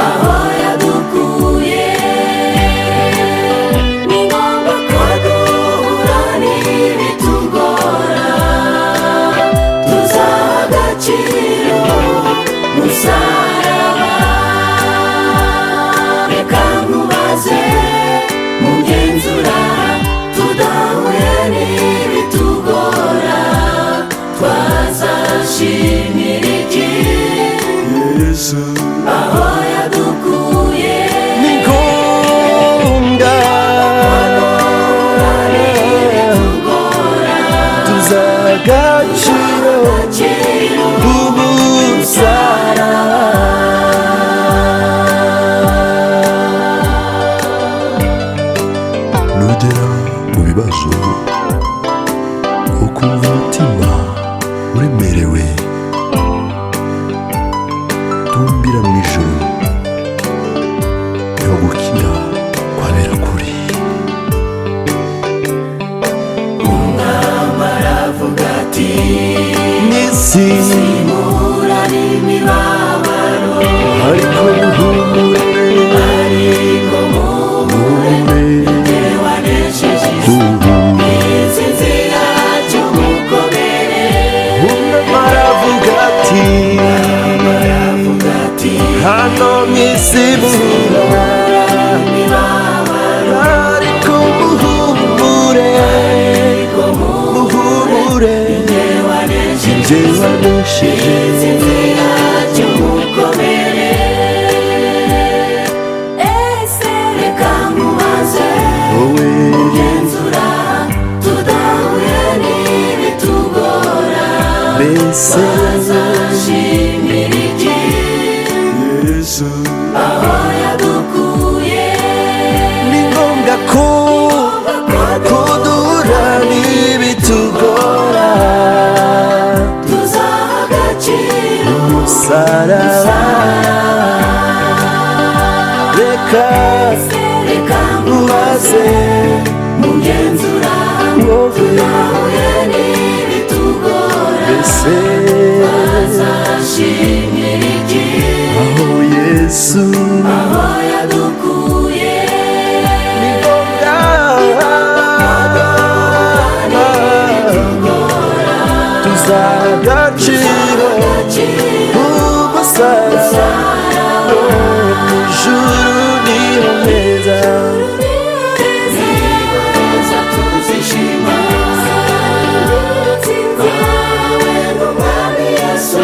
aho yadukuye. Ni ngombwa ko duhura n'ibitugora, tuzaha agaciro umusaraba. Reka nkubaze mugenzura, tudahuye n'ibitugora, twazashimira iki Yesu aho yadukuye? ni ngombwa tuzaha agaciro umusaraba. Nugera mu bibazo ukumva umutima uremerewe, tumbira mu ijoro, niho gukira kwabera kuri. Umwami aravuga ati, Mw'isi simura n'imibabaro, ariko muhumure, ariko muhumure, jye wanesheje isi. Intsinzi yacyo mukomere. umwami aravuga ati, Aravuga ati, hano mw'isi muhumura, ariko muhumure, muhumure, jye wanesheje jye isi. wanesheje. Intsinzi yacyo mukomere. Ese reka nkubaze Wowe genzura, tudahuye n'ibitugora, mbese twazashimira iki Yesu aho yadukuye? ni ngombwa ko duhura n'ibitugora, Tuzaha agaciro umusaraba. Reka reka nkubaze mugenzura, wowe tudahuye n'ibitugora, mbese twazashimira iki aho Yesu aho yadukuye? ni ngombwa tuzaha agaciro umusaraba. Mu ijuru niho heza, Neza tuzishima, twawe n'Umwami Yesu.